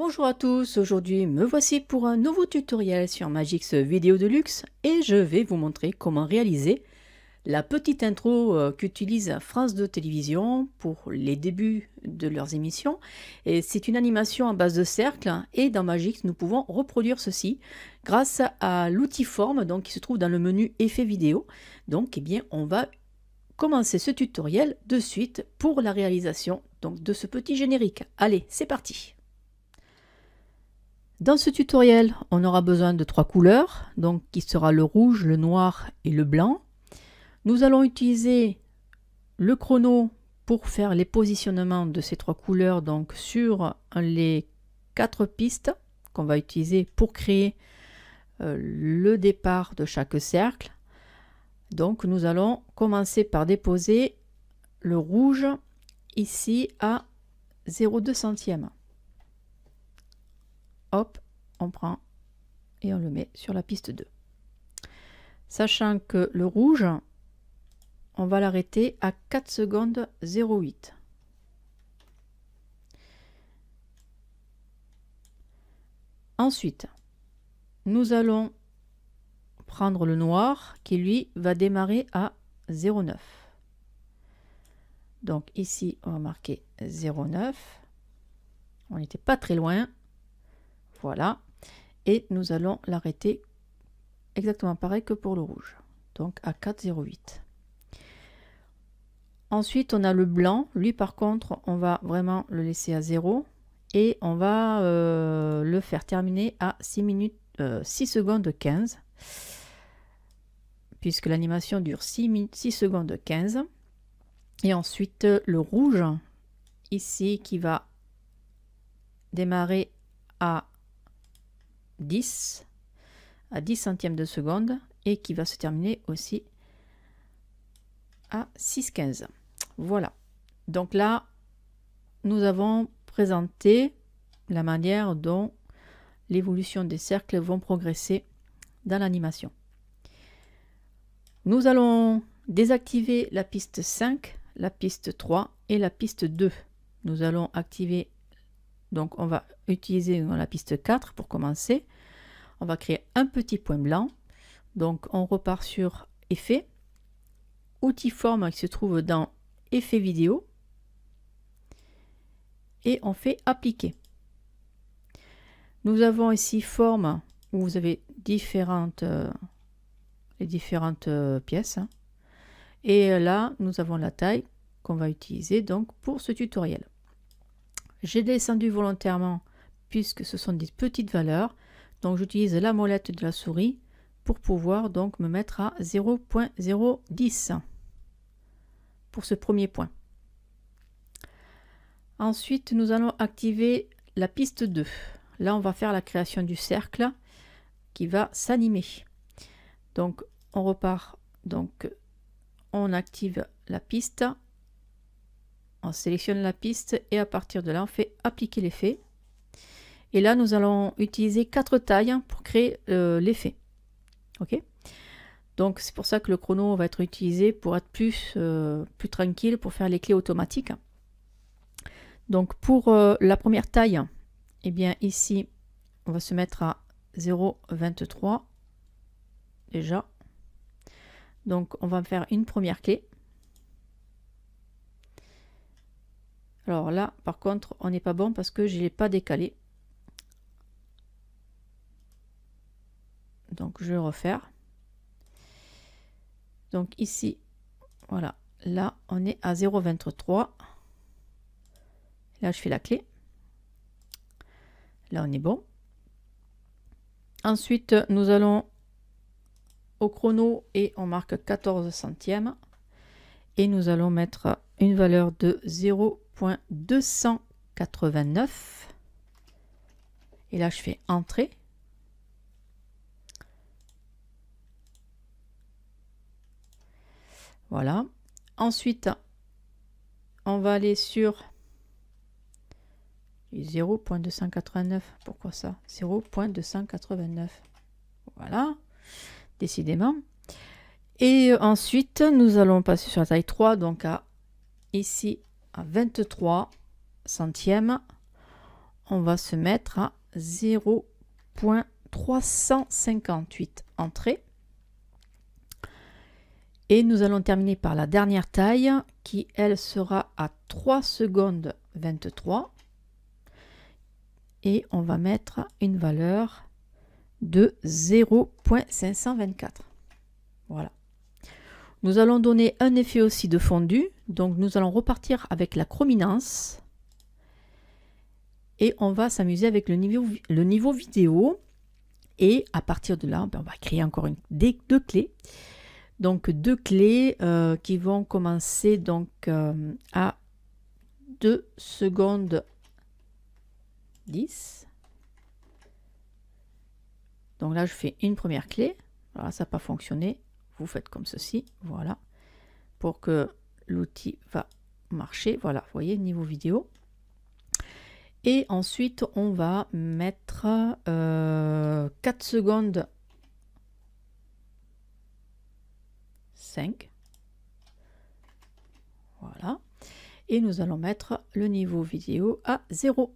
Bonjour à tous, aujourd'hui me voici pour un nouveau tutoriel sur Magix Vidéo Deluxe et je vais vous montrer comment réaliser la petite intro qu'utilise France 2 Télévision pour les débuts de leurs émissions. Et c'est une animation à base de cercle et dans Magix nous pouvons reproduire ceci grâce à l'outil forme donc, qui se trouve dans le menu effets vidéo. Donc eh bien, on va commencer ce tutoriel de suite pour la réalisation donc, de ce petit générique. Allez, c'est parti! Dans ce tutoriel, on aura besoin de trois couleurs, donc qui sera le rouge, le noir et le blanc. Nous allons utiliser le chrono pour faire les positionnements de ces trois couleurs donc sur les 4 pistes qu'on va utiliser pour créer le départ de chaque cercle. Donc nous allons commencer par déposer le rouge ici à 0,2 centième. Hop, on prend et on le met sur la piste 2. Sachant que le rouge, on va l'arrêter à 4 secondes 0,8. Ensuite, nous allons prendre le noir qui lui va démarrer à 0,9. Donc ici, on va marquer 0,9. On n'était pas très loin. Voilà, et nous allons l'arrêter exactement pareil que pour le rouge, donc à 4,08. Ensuite, on a le blanc. Lui, par contre, on va vraiment le laisser à 0 et on va le faire terminer à 6 secondes 15, puisque l'animation dure 6 secondes 15. Et ensuite, le rouge, ici, qui va démarrer à 10 centièmes de seconde et qui va se terminer aussi à 6,15. Voilà, donc là nous avons présenté la manière dont l'évolution des cercles vont progresser dans l'animation. Nous allons désactiver la piste 5, la piste 3 et la piste 2. Nous allons activer, donc on va utiliser la piste 4 pour commencer. On va créer un petit point blanc. Donc on repart sur effet, outil forme qui se trouve dans effet vidéo et on fait appliquer. Nous avons ici forme où vous avez les différentes pièces. Et là nous avons la taille qu'on va utiliser donc pour ce tutoriel. J'ai descendu volontairement puisque ce sont des petites valeurs. Donc j'utilise la molette de la souris pour pouvoir donc me mettre à 0,010 pour ce premier point. Ensuite, nous allons activer la piste 2. Là, on va faire la création du cercle qui va s'animer. Donc on repart, donc on active la piste, on sélectionne la piste et à partir de là, on fait appliquer l'effet. Et là, nous allons utiliser 4 tailles pour créer l'effet. Ok. Donc, c'est pour ça que le chrono va être utilisé pour être plus tranquille, pour faire les clés automatiques. Donc, pour la première taille, eh bien ici, on va se mettre à 0,23 déjà. Donc, on va faire une première clé. Alors là, par contre, on n'est pas bon parce que je ne l'ai pas décalé. Donc je vais refaire. Donc ici, voilà, là on est à 0,23. Là je fais la clé. Là on est bon. Ensuite nous allons au chrono et on marque 14 centièmes. Et nous allons mettre une valeur de 0,289. Et là je fais entrée. Voilà. Ensuite, on va aller sur 0,289. Pourquoi ça? 0,289. Voilà. Décidément. Et ensuite, nous allons passer sur la taille 3. Donc, ici, à 23 centièmes. on va se mettre à 0,358 entrées. Et nous allons terminer par la dernière taille qui, elle, sera à 3 secondes 23. Et on va mettre une valeur de 0,524. Voilà. Nous allons donner un effet aussi de fondu. Donc nous allons repartir avec la chrominance. Et on va s'amuser avec le niveau vidéo. Et à partir de là, on va créer encore deux clés. Donc deux clés qui vont commencer donc à 2 secondes 10. Donc là, je fais une première clé. Voilà, ça n'a pas fonctionné. Vous faites comme ceci. Voilà. Pour que l'outil va marcher. Voilà, vous voyez, niveau vidéo. Et ensuite, on va mettre 4 secondes 5. Voilà. Et nous allons mettre le niveau vidéo à 0.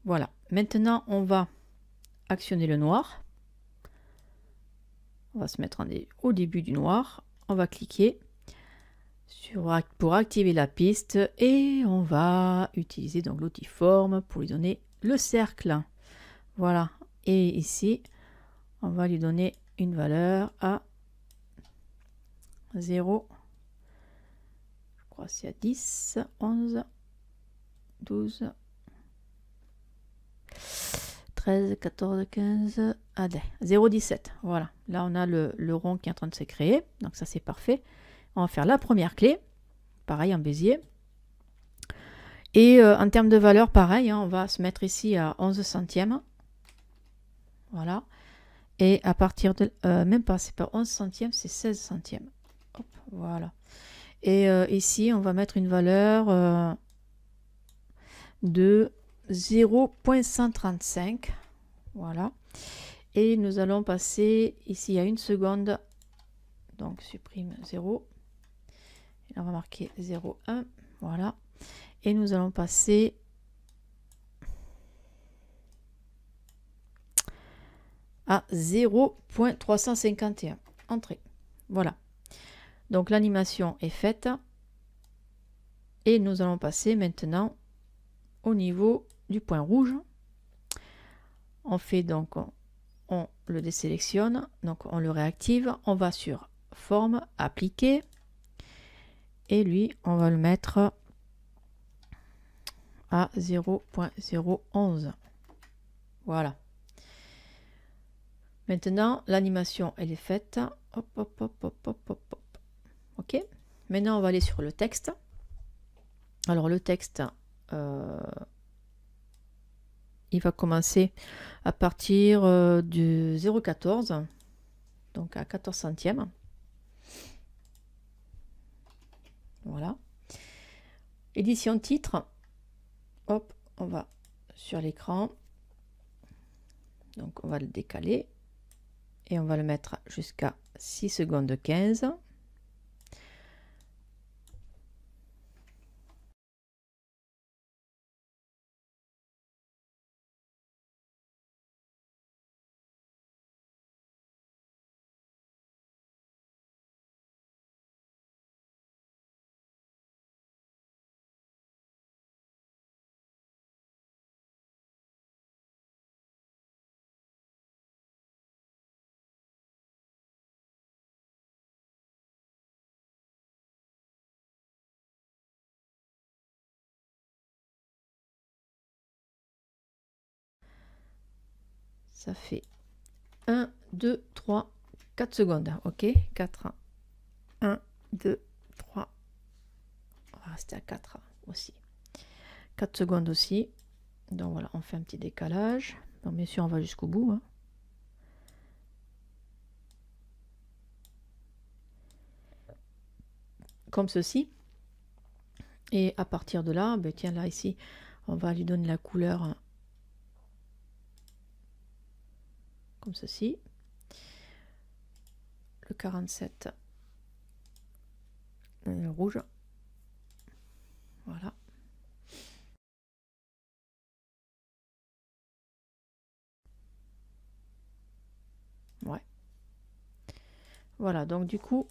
Voilà. Maintenant, on va actionner le noir. On va se mettre au début du noir. On va cliquer pour activer la piste et on va utiliser donc l'outil forme pour lui donner le cercle. Voilà. Et ici, on va lui donner une valeur à 0. Je crois que c'est à 10, 11, 12, 13, 14, 15, 0,17. Voilà, là on a le rond qui est en train de se créer, donc ça c'est parfait. On va faire la première clé, pareil en bézier. Et en termes de valeur, pareil, hein, on va se mettre ici à 11 centièmes. Voilà. Et à partir de... même pas, c'est pas 11 centièmes, c'est 16 centièmes. Hop, voilà. Et ici, on va mettre une valeur de 0,135. Voilà. Et nous allons passer ici à 1 seconde. Donc, supprime 0. Et là, on va marquer 0,1. Voilà. Et nous allons passer à 0,351. Entrée. Voilà. Donc, l'animation est faite. Et nous allons passer maintenant au niveau du point rouge. On fait donc, on le désélectionne, donc on le réactive, on va sur forme, appliquer, et lui, on va le mettre à 0,011. Voilà. Maintenant, l'animation, elle est faite. Hop, hop, hop, hop, hop, hop, hop. OK. Maintenant, on va aller sur le texte. Alors, le texte, il va commencer à partir du 0,14, donc à 14 centièmes. Voilà. Édition titre. Hop, on va sur l'écran. Donc, on va le décaler. Et on va le mettre jusqu'à 6 secondes 15. Ça fait 1, 2, 3, 4 secondes. OK, 4. 1, 2, 3. On va rester à 4 aussi. 4 secondes aussi. Donc voilà, on fait un petit décalage. Donc bien sûr, on va jusqu'au bout. Hein. Comme ceci. Et à partir de là, ben tiens, là, ici, on va lui donner la couleur comme ceci. Le 47, le rouge. Voilà. Voilà, donc du coup,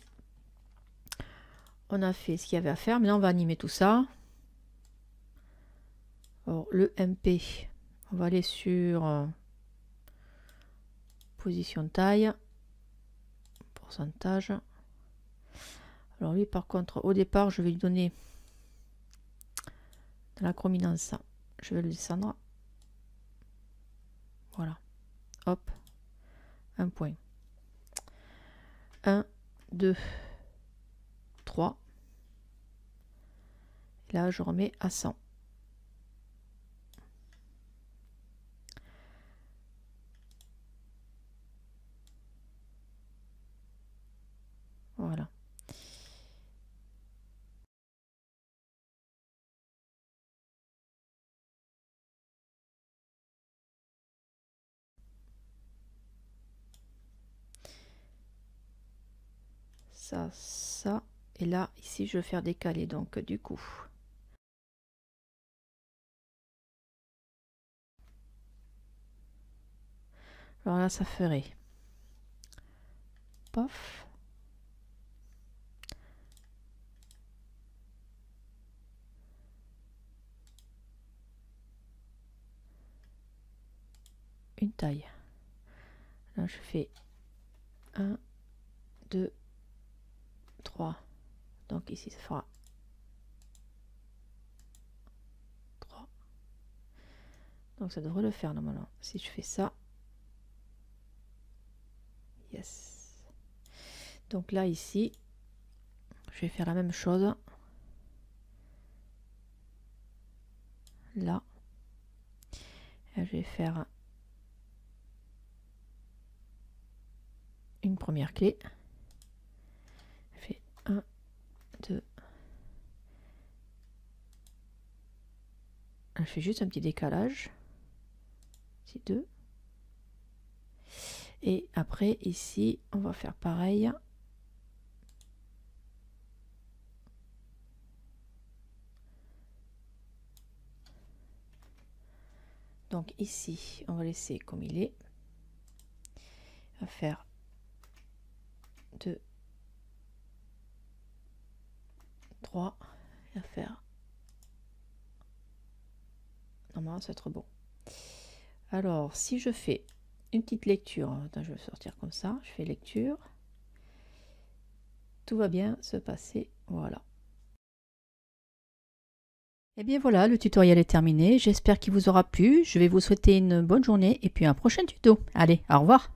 on a fait ce qu'il y avait à faire. Maintenant, on va animer tout ça. Alors, le MP, on va aller sur position taille, pourcentage. Alors lui, par contre, au départ, je vais lui donner de la chrominance. Je vais le descendre. Voilà. Hop. Un point. 1, 2, 3. Et là, je remets à 100. Voilà. Ça. Et là, ici, je vais faire décaler. Donc, du coup. Alors là, ça ferait. Paf. Une taille. Là, je fais 1, 2, 3. Donc ici, ça fera 3. Donc ça devrait le faire normalement. Si je fais ça. Yes. Donc là, ici, je vais faire la même chose. Là. Et je vais faire une première clé. Je fais 1, 2. Je fais juste un petit décalage. Ici 2. Et après, ici, on va faire pareil. Donc ici, on va laisser comme il est. On va faire 2, 3. Et à faire. Normalement, ça va être bon. Alors, si je fais une petite lecture, attends, je vais sortir comme ça. Je fais lecture. Tout va bien se passer. Voilà. Et bien voilà, le tutoriel est terminé. J'espère qu'il vous aura plu. Je vais vous souhaiter une bonne journée et puis un prochain tuto. Allez, au revoir.